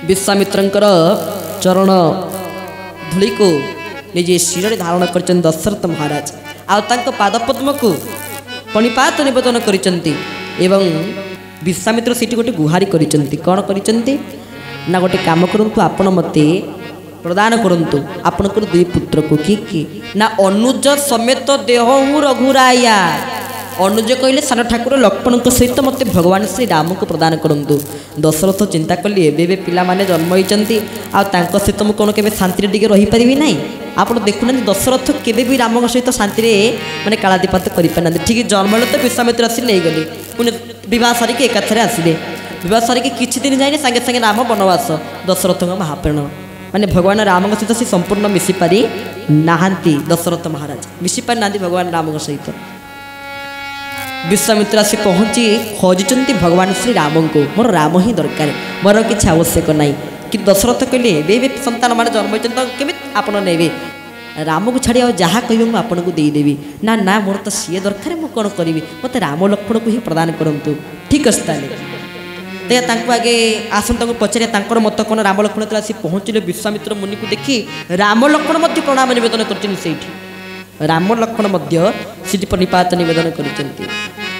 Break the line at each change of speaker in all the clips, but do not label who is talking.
विश्वामित्रंकर चरण धूली को निजे शिर धारण कर दशरथ महाराज आउ पादपद्म को पणिपात निवेदन करिसेंती एवं विश्वामित्र सीटी गोटे गुहारी करिसेंती कौन करिसेंती ना गोटे काम करंतु आपण मते प्रदान करंतु आपणकर दुई पुत्र को कि ना अनुज समेत देह रघुराया अनुज कहले सान ठाकुर लक्ष्मण सहित मत भगवान श्री राम को प्रदान करंतु दशरथ चिंता कली एवं पिला माने जन्म होती सहित मुझे कौन के शांति टे रही पारि ना आप देखुना दशरथ केवे भी राम सहित शांति माने कालातिपात करना ठीक जन्म तो विश्वामित्र आसी नहीं गले पुणे बह सारिक एकाथरे आसिले बह सारिक किछि दिन जाए सागे सागे राम वनवास दशरथ महाप्राण माने भगवान राम सहित से संपूर्ण मिसी पारि नाहांती दशरथ महाराज मिसी पारि ना भगवान राम सहित विश्वामित्र आसी पहुँची खोजुंट भगवान श्री राम को मोर राम ही दरकार मोर किसी आवश्यक नहीं कि दशरथ कहले ए संतान मान जन्म होती आपड़ ने राम को छाड़ी जहाँ कह आपन को देदेवी ना ना मोर तो सी दरकार मुझे कौन करी मत राम लक्ष्मण को ही प्रदान करूँ ठीक अच्छे आगे आसन पचारे मत कौन राम लक्ष्मण आसी पहुँचले विश्वामित्र मुनि को देखी राम लक्ष्मण प्रणाम निवेदन कर राम लक्ष्मण सीटी प्रणिपात निवेदन कर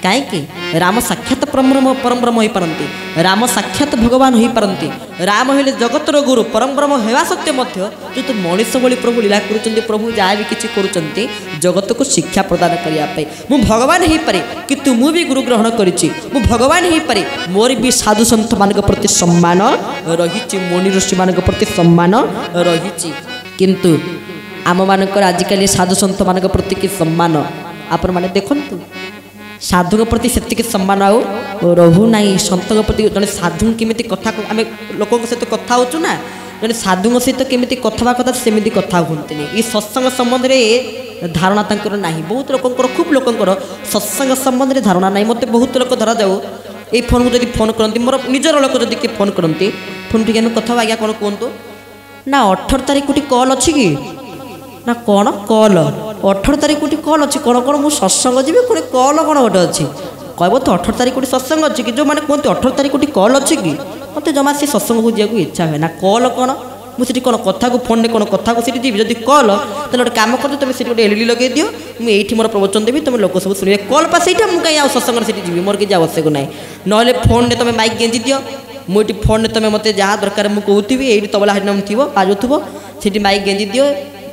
कहीं राम साक्षात परम ब्रह्म हो पारती राम साक्षात भगवान हो पारती राम हेले जगतर गुरु परम ब्रह्म होगा सत्य जो तो मनीष भली प्रभु लीला कर प्रभु जहाँ भी किसी कर जगत को शिक्षा प्रदान करने मु भगवान हो पारे कि मुझे गुरु ग्रहण करी भगवान हो पारे मोर भी साधु सन्थ मान प्रति सम्मान रही मुनि ऋषि मान प्रति सम्मान रही किंतु आम मानकर आजिकल साधु सन्थ मान प्रति कि सम्मान आपण मैंने देखु साधु प्रति से सम्मान आउ रहू ना सत प्रति जड़े साधु केमी कथा आम लोक सहित कथा हो ना जड़े साधु सहित केमी कथा कथा सेमती कथा हमें ये सत्संग संबंध में धारणा तंकर ना बहुत लोकर खूब लोकर सत्संग संबंध में धारणा ना मत बहुत लोक धरा जाऊ ये फोन को जब फोन करती मोर निजर लोक जब किए फोन करती फोन टी कथा आज्ञा कौन कहतु ना 18 तारीख गोटे कल अच्छी कि ना कौन कल 18 तारीख गोटे कल अच्छी कौन कौन मुझे सत्संग जी गोटे कल कौन गोटे अच्छी कह तो 18 तारीख गोटे सत्संग अच्छी कि जो मैंने कहते 18 तारीख गोटे कल अच्छी कि मत जमा से सत्संग को जावाक इच्छा हुए ना कल कौन मुझे कौन कथा को फोन कौन कथा को जी जब कल तो गोटे कम कर तुम से गोटे एलईडी लगे दियो मुझे मोर प्रवचन देवी तुम लोक सब शुणे कल पा से मुझे कहीं सत्संग से जी मोर किसी आवश्यक ना ना फोन में तुम माइक गेंजी दियो मुझे फोन में तुम मत जहाँ दरकार मुझे कहूथी ये तबला हरिनाम थी बाजुव से माइक गेंजी दियो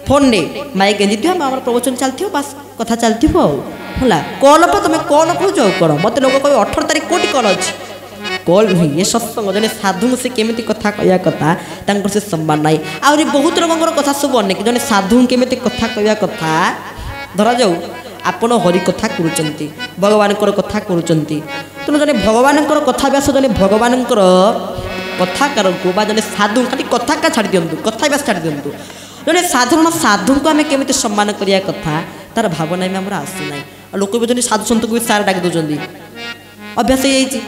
फोन ने माइक गेंजी दियो आम प्रवचन चलती बास कथा चलती है कल पर तुम कल कह कौन मत लोग कह 18 तारीख कौटी कल अच्छी कल नुह ये सत्संग जन साधु से केमी कथा कहवा कथा से सम्मान ना आहरी बहुत लोकर कथा सब अनेक जन साधु केमी कथा कहवा कथा धरा जाऊ आपण हरि कथा करुँच भगवान कथा करुँच तेणु जन भगवान कथा व्यास जन भगवान कथाकार को जन साधु खाली कथा का छाड़ दिंतु कथा व्यास छाड़ दिंतु जड़े साधारण साधु को आम केमी सम्मान करने कथा तार भावना भी आम आसूना लोक भी साधु सन्त को भी सार डाक दौरान अभ्यास हो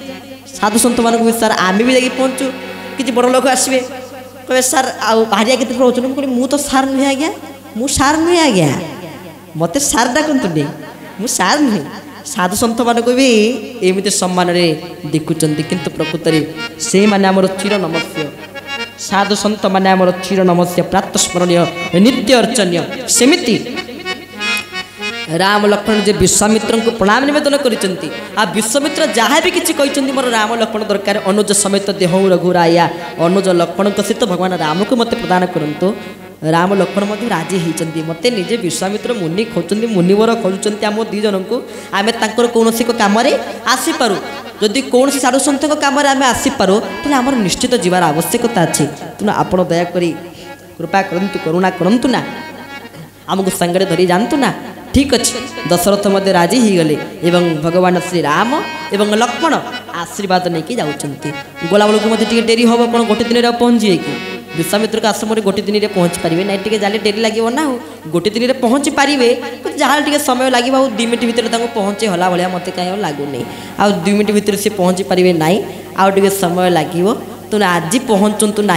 साधु सन्त मान भी सार आम भी जाकि पहुँचु कि बड़ लोक आसवे कहे सार आरिया के प्रवचन मुझे मुझे तो सार नुहे आज्ञा मु सार नुहे आज्ञा मत सार डाकतुनि मु सार नुहे साधु सन्थ मान को भी एमती सम्मान देखुं किंतु प्रकृत से माने आमर चिर नमस्य साधु सन्त माने आमर चिर नमस्य प्रात स्मरणीय नित्य अर्चनीय सेमिति राम लक्ष्मण जे विश्वामित्र को प्रणाम निवेदन करिसेंती आ विश्वामित्र जहाँ भी किसी कहते मोर राम लक्ष्मण दरकार अनुज समेत देह रघुराया अनुज लक्ष्मण सहित भगवान राम को मत प्रदान करंतु राम लक्ष्मण राजी होती मत निजे विश्वामित्र मुनि खोजते मुनिवर खोजुंट आम दी जन को आम कौन कम आसीपार जदि कौन साधु सन्थ कम आम आसीपार तो आम निश्चित जीवार आवश्यकता अच्छी तेणु आप दयाकोरी कृपा करतु करुणा करतु ना आमको सांगे धरी जानतु ना ठीक अच्छे दशरथ मध्य राजी हो गले एवं भगवान श्री राम एवं लक्ष्मण आशीर्वाद नहीं कि जाऊँच गला बेलू मत डेरी हम कौन गोटे दिन पहुँचे कि विश्वामित्र आश्रम में गोटे दिन में पहुँची पारे ना टे जाले डेरी लगे ना गोटे दिन में पहुँची पारे जहाँ टे समय लगे 2 मिनट भितर पहुँचे हला भाया मत कहीं लगुनि आ 2 मिनट भितर से पहुँची पारे ना आउ टे समय लगे तेणु आज पहुँचतु ना